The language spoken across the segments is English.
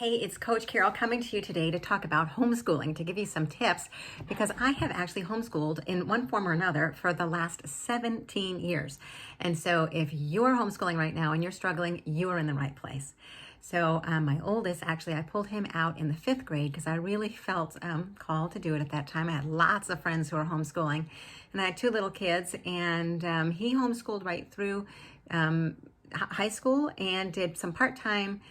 Hey, it's Coach Carol coming to you today to talk about homeschooling, to give you some tips, because I have actually homeschooled in one form or another for the last 17 years. And so if you're homeschooling right now and you're struggling, you are in the right place. So my oldest, actually, I pulled him out in the 5th grade because I really felt called to do it at that time. I had lots of friends who were homeschooling, and I had 2 little kids, and he homeschooled right through high school and did some part-time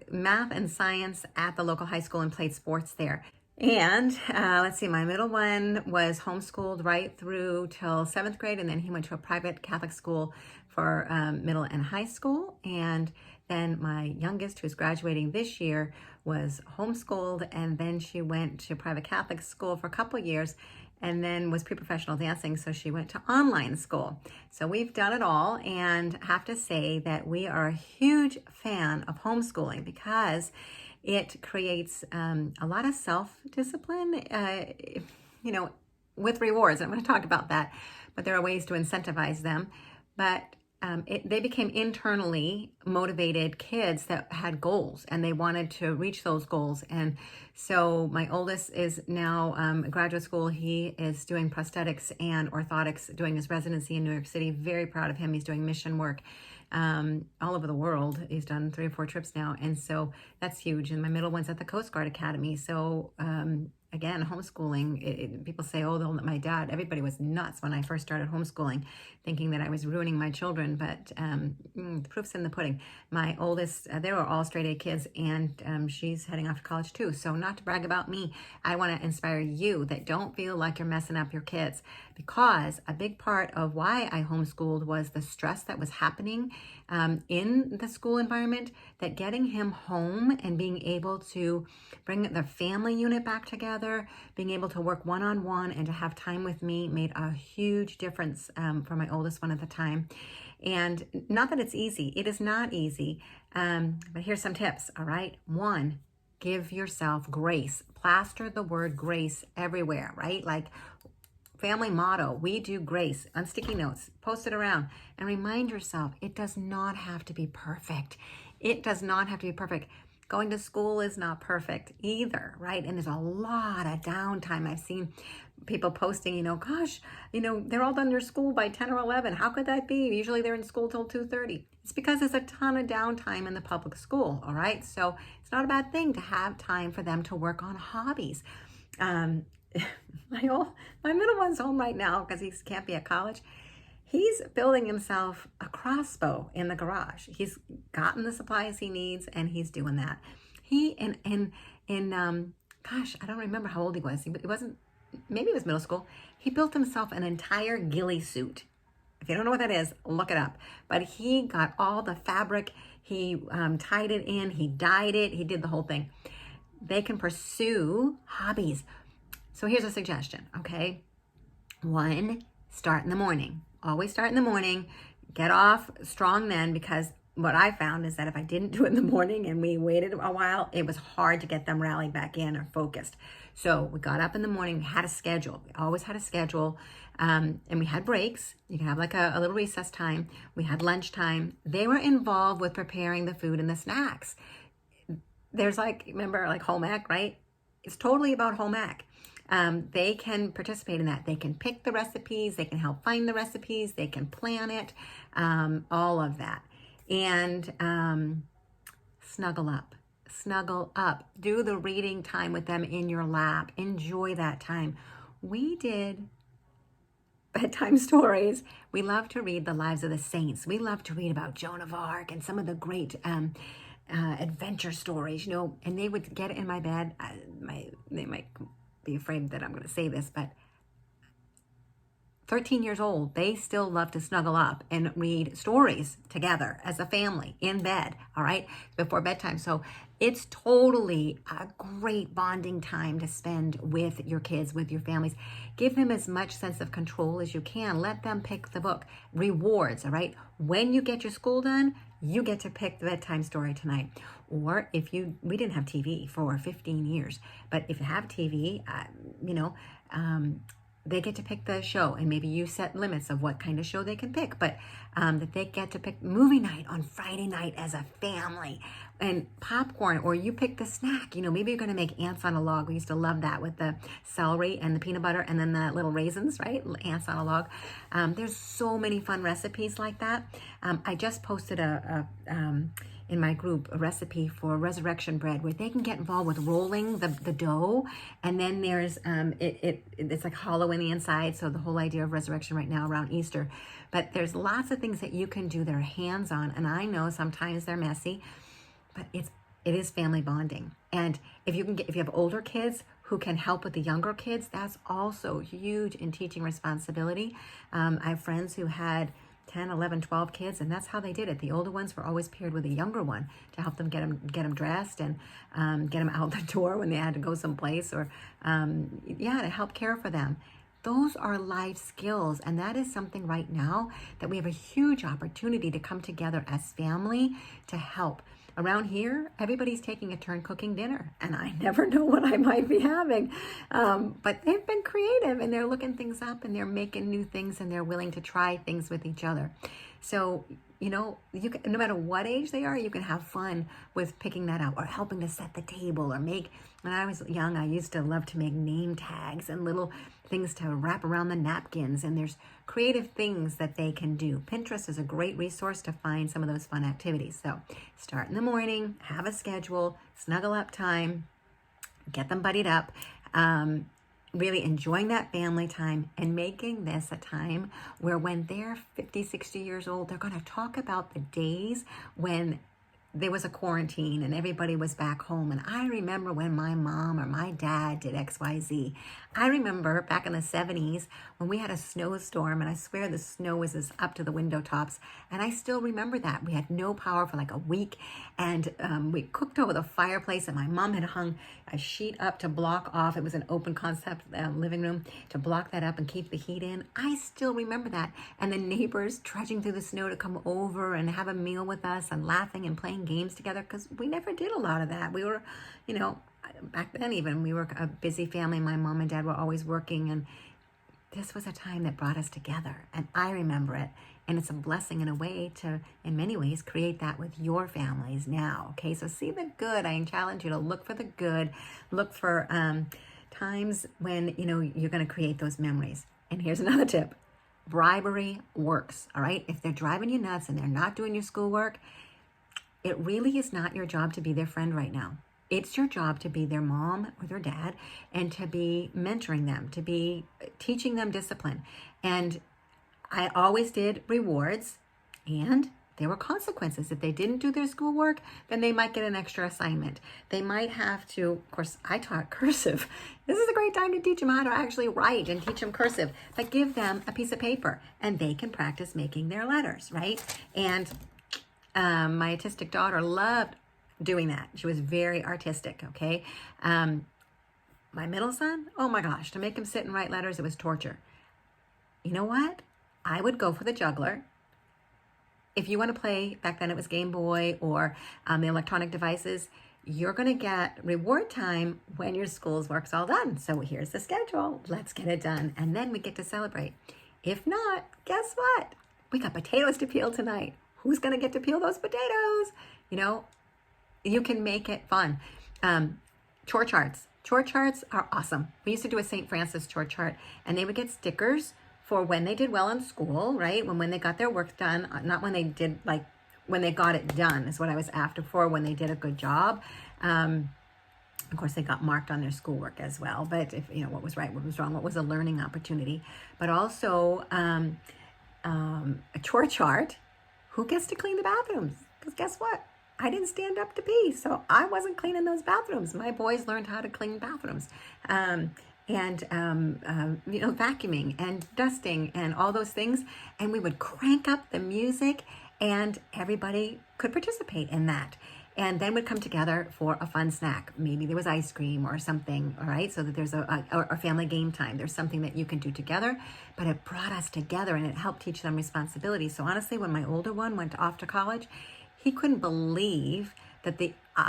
math and science at the local high school and played sports there. And let's see, my middle one was homeschooled right through till 7th grade, and then he went to a private Catholic school for middle and high school. And then my youngest, who's graduating this year, was homeschooled, and then she went to private Catholic school for a couple years, and then was pre-professional dancing, so she went to online school. So we've done it all, and have to say that we are a huge fan of homeschooling because it creates a lot of self-discipline, with rewards. I'm going to talk about that, but there are ways to incentivize them. But they became internally motivated kids that had goals, and they wanted to reach those goals. And so my oldest is now at graduate school. He is doing prosthetics and orthotics, doing his residency in New York City. Very proud of him. He's doing mission work all over the world. He's done 3 or 4 trips now. And so that's huge. And my middle one's at the Coast Guard Academy. So again, homeschooling, people say, oh, my dad, everybody was nuts when I first started homeschooling, thinking that I was ruining my children, but the proof's in the pudding. My oldest, they were all straight A kids, and she's heading off to college too. So not to brag about me, I want to inspire you that don't feel like you're messing up your kids, because a big part of why I homeschooled was the stress that was happening in the school environment, that getting him home and being able to bring the family unit back together, being able to work one-on-one and to have time with me made a huge difference for my oldest one at the time. And not that it's easy. It is not easy. But here's some tips, all right? 1, give yourself grace. Plaster the word grace everywhere, right? Like family motto, we do grace, on sticky notes, post it around, and remind yourself it does not have to be perfect. It does not have to be perfect. Going to school is not perfect either, right? And there's a lot of downtime. I've seen people posting, gosh, they're all done their school by 10 or 11. How could that be? Usually they're in school till 2:30. It's because there's a ton of downtime in the public school, all right? So it's not a bad thing to have time for them to work on hobbies. My middle one's home right now because he can't be at college. He's building himself a crossbow in the garage. He's gotten the supplies he needs, and he's doing that. He gosh, I don't remember how old he was. He wasn't, maybe it was middle school. He built himself an entire ghillie suit. If you don't know what that is, look it up. But he got all the fabric. He tied it in. He dyed it. He did the whole thing. They can pursue hobbies. So here's a suggestion, okay? 1, start in the morning. Always start in the morning. Get off strong then, because what I found is that if I didn't do it in the morning and we waited a while, it was hard to get them rallied back in or focused. So we got up in the morning, we had a schedule. We always had a schedule, and we had breaks. You can have like a little recess time. We had lunchtime. They were involved with preparing the food and the snacks. There's remember home ec, right? It's totally about home ec. They can participate in that. They can pick the recipes. They can help find the recipes. They can plan it, all of that. And snuggle up. Snuggle up. Do the reading time with them in your lap. Enjoy that time. We did bedtime stories. We love to read the lives of the saints. We love to read about Joan of Arc and some of the great adventure stories, and they would get in my bed. They might be afraid that I'm going to say this, but 13 years old, they still love to snuggle up and read stories together as a family in bed, all right, before bedtime. So it's totally a great bonding time to spend with your kids, with your families. Give them as much sense of control as you can. Let them pick the book. Rewards, all right? When you get your school done, you get to pick the bedtime story tonight. Or we didn't have TV for 15 years, but if you have TV, they get to pick the show, and maybe you set limits of what kind of show they can pick, but that they get to pick movie night on Friday night as a family, and popcorn, or you pick the snack. Maybe you're going to make ants on a log. We used to love that with the celery and the peanut butter and then the little raisins, right? Ants on a log. There's so many fun recipes like that. I just posted in my group a recipe for resurrection bread where they can get involved with rolling the dough, and then there's it's like hollow in the inside, so the whole idea of resurrection right now around Easter. But there's lots of things that you can do that are hands-on, and I know sometimes they're messy, but it is family bonding. And if you have older kids who can help with the younger kids, that's also huge in teaching responsibility. I have friends who had 10, 11, 12 kids, and that's how they did it. The older ones were always paired with a younger one to help them get them dressed and get them out the door when they had to go someplace, or to help care for them. Those are life skills, and that is something right now that we have a huge opportunity to come together as family to help. Around here, everybody's taking a turn cooking dinner, and I never know what I might be having. But they've been creative, and they're looking things up, and they're making new things, and they're willing to try things with each other. So, you can, no matter what age they are, you can have fun with picking that out, or helping to set the table, or make. When I was young, I used to love to make name tags and little things to wrap around the napkins, and there's creative things that they can do. Pinterest is a great resource to find some of those fun activities. So start in the morning, have a schedule, snuggle up time, get them buddied up, really enjoying that family time, and making this a time where when they're 50, 60 years old, they're going to talk about the days when there was a quarantine and everybody was back home. And I remember when my mom or my dad did XYZ. I remember back in the 70s when we had a snowstorm, and I swear the snow was up to the window tops. And I still remember that. We had no power for like a week, and we cooked over the fireplace, and my mom had hung a sheet up to block off. It was an open concept living room to block that up and keep the heat in. I still remember that. And the neighbors trudging through the snow to come over and have a meal with us, and laughing and playing games together, because we never did a lot of that. We were, back then even, we were a busy family. My mom and dad were always working, and this was a time that brought us together, and I remember it. And it's a blessing in a way to, in many ways, create that with your families now. Okay, so see the good. I challenge you to look for the good. Look for times when, you're going to create those memories. And here's another tip. Bribery works, all right? If they're driving you nuts and they're not doing your schoolwork, it really is not your job to be their friend right now. It's your job to be their mom or their dad, and to be mentoring them, to be teaching them discipline. And I always did rewards, and there were consequences. If they didn't do their schoolwork, then they might get an extra assignment. They might have to, of course, I taught cursive. This is a great time to teach them how to actually write and teach them cursive, but give them a piece of paper and they can practice making their letters, right? And my autistic daughter loved doing that. She was very artistic, okay? My middle son, oh my gosh, to make him sit and write letters, it was torture. You know what? I would go for the juggler. If you want to play, back then it was Game Boy or the electronic devices, you're going to get reward time when your school's work's all done. So here's the schedule. Let's get it done. And then we get to celebrate. If not, guess what? We got potatoes to peel tonight. Who's going to get to peel those potatoes? You can make it fun. Chore charts. Chore charts are awesome. We used to do a St. Francis chore chart, and they would get stickers for when they did well in school, right? When they got their work done, not when they did, like, when they got it done is what I was after, for when they did a good job. Of course, they got marked on their schoolwork as well, but if, what was right, what was wrong, what was a learning opportunity. But also a chore chart, who gets to clean the bathrooms? Because guess what? I didn't stand up to pee, so I wasn't cleaning those bathrooms. My boys learned how to clean bathrooms. Vacuuming and dusting and all those things. And we would crank up the music, and everybody could participate in that. And then we'd come together for a fun snack. Maybe there was ice cream or something, all right? So that there's a family game time. There's something that you can do together, but it brought us together, and it helped teach them responsibility. So honestly, when my older one went off to college, he couldn't believe that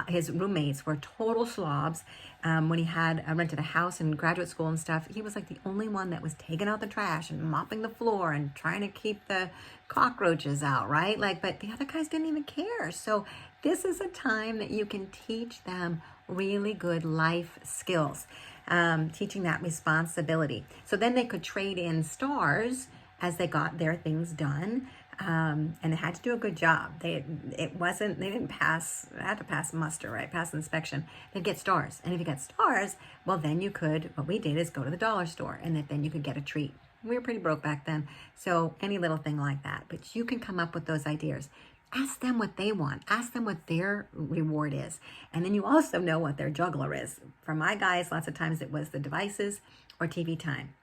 his roommates were total slobs. When he had rented a house in graduate school and stuff, he was like the only one that was taking out the trash and mopping the floor and trying to keep the cockroaches out, right? Like, but the other guys didn't even care. So this is a time that you can teach them really good life skills, teaching that responsibility. So then they could trade in stars as they got their things done. And they had to do a good job. They didn't pass, they had to pass muster, right? Pass inspection. They'd get stars. And if you got stars, well, then you could, what we did is go to the dollar store and then you could get a treat. We were pretty broke back then. So any little thing like that, but you can come up with those ideas. Ask them what they want. Ask them what their reward is. And then you also know what their juggler is. For my guys, lots of times it was the devices or TV time.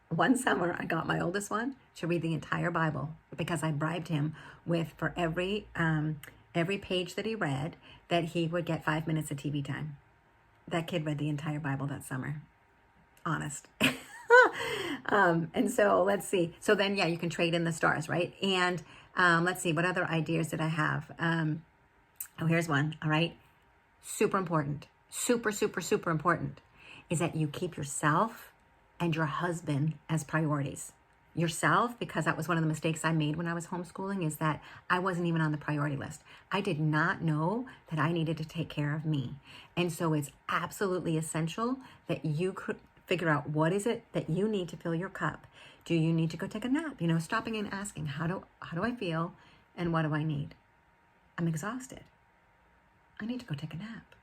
One summer, I got my oldest one to read the entire Bible because I bribed him with, for every page that he read, that he would get 5 minutes of TV time. That kid read the entire Bible that summer. Honest. And so let's see. So then, yeah, you can trade in the stars, right? And let's see, what other ideas did I have? Oh, here's one. All right. Super important. Super, super, super important is that you keep yourself and your husband as priorities. Yourself, because that was one of the mistakes I made when I was homeschooling, is that I wasn't even on the priority list. I did not know that I needed to take care of me. And so it's absolutely essential that you could figure out what is it that you need to fill your cup. Do you need to go take a nap? You know, stopping and asking, how do I feel and what do I need? I'm exhausted. I need to go take a nap.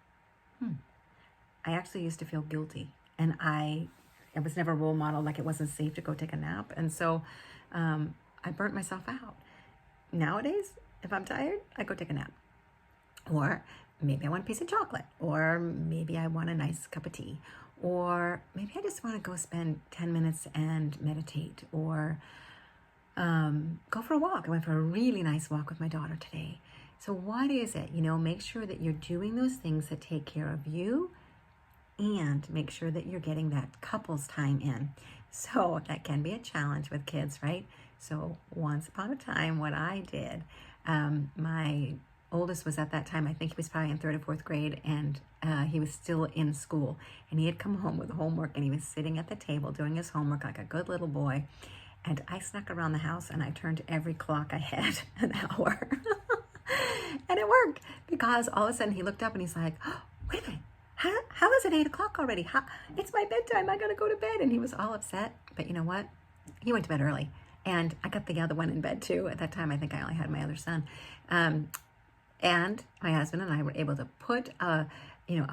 I actually used to feel guilty, and I was never a role model, like it wasn't safe to go take a nap. And so I burnt myself out. Nowadays, if I'm tired, I go take a nap. Or maybe I want a piece of chocolate. Or maybe I want a nice cup of tea. Or maybe I just want to go spend 10 minutes and meditate. Or go for a walk. I went for a really nice walk with my daughter today. So what is it? You know, make sure that you're doing those things that take care of you, and make sure that you're getting that couples time in. So that can be a challenge with kids, right? So once upon a time, what I did, my oldest was at that time, I think he was probably in 3rd or 4th grade, and he was still in school. And he had come home with homework, and he was sitting at the table doing his homework like a good little boy. And I snuck around the house, and I turned every clock I had an hour. And it worked, because all of a sudden he looked up and he's like, oh, wait a minute. How is it 8 o'clock already? It's my bedtime. I got to go to bed. And he was all upset. But you know what? He went to bed early. And I got the other one in bed too. At that time, I think I only had my other son. And my husband and I were able to put a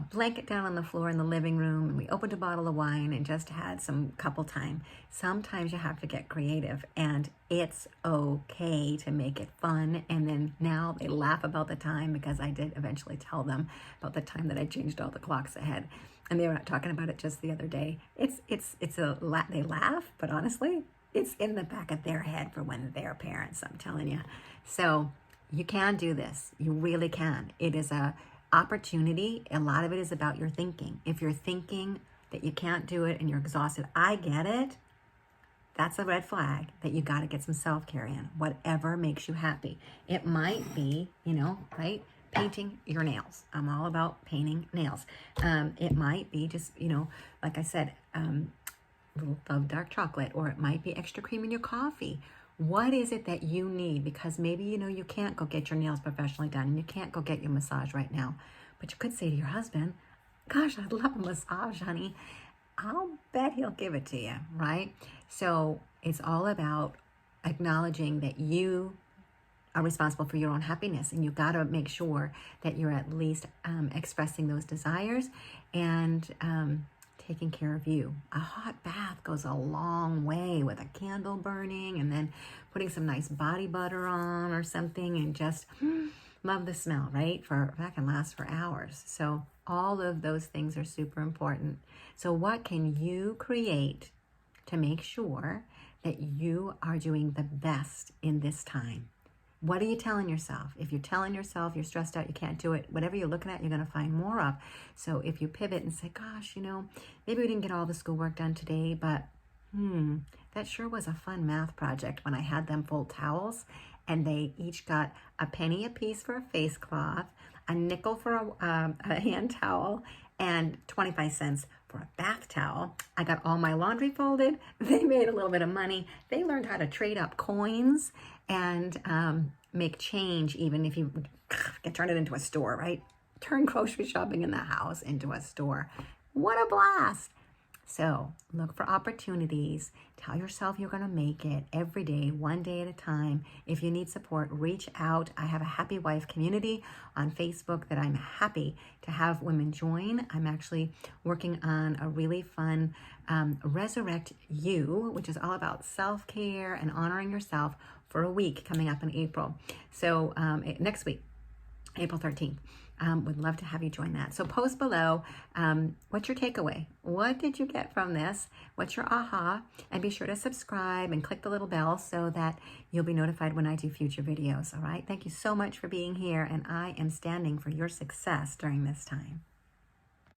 blanket down on the floor in the living room. And we opened a bottle of wine and just had some couple time. Sometimes you have to get creative. And it's okay to make it fun. And then now they laugh about the time, because I did eventually tell them about the time that I changed all the clocks ahead. And they were talking about it just the other day. They laugh, but honestly, it's in the back of their head for when they're parents, I'm telling you. So you can do this. You really can. It is a opportunity. A lot of it is about your thinking. If you're thinking that you can't do it and you're exhausted, I get it. That's a red flag that you got to get some self-care in. Whatever makes you happy. It might be, right? Painting your nails. I'm all about painting nails. It might be just, like I said, little of dark chocolate, or it might be extra cream in your coffee. What is it that you need? Because maybe, you can't go get your nails professionally done, and you can't go get your massage right now. But you could say to your husband, gosh, I'd love a massage, honey. I'll bet he'll give it to you, right? So it's all about acknowledging that you are responsible for your own happiness, and you got to make sure that you're at least expressing those desires and taking care of you. A hot bath goes a long way, with a candle burning and then putting some nice body butter on or something, and just love the smell, right? That can last for hours. So all of those things are super important. So what can you create to make sure that you are doing the best in this time? What are you telling yourself? If you're telling yourself you're stressed out, you can't do it, whatever you're looking at, you're going to find more of. So if you pivot and say, gosh, maybe we didn't get all the schoolwork done today, but that sure was a fun math project when I had them fold towels, and they each got a penny a piece for a face cloth, a nickel for a hand towel, and 25 cents for a bath towel. I got all my laundry folded. They made a little bit of money. They learned how to trade up coins and make change, even if you can turn it into a store, right? Turn grocery shopping in the house into a store. What a blast. So look for opportunities. Tell yourself you're going to make it every day, one day at a time. If you need support, reach out. I have a Happy Wife community on Facebook that I'm happy to have women join. I'm actually working on a really fun Resurrect You, which is all about self-care and honoring yourself, for a week coming up in April. So next week, April 13th. Would love to have you join that. So post below, what's your takeaway? What did you get from this? What's your aha? And be sure to subscribe and click the little bell so that you'll be notified when I do future videos. All right. Thank you so much for being here. And I am standing for your success during this time.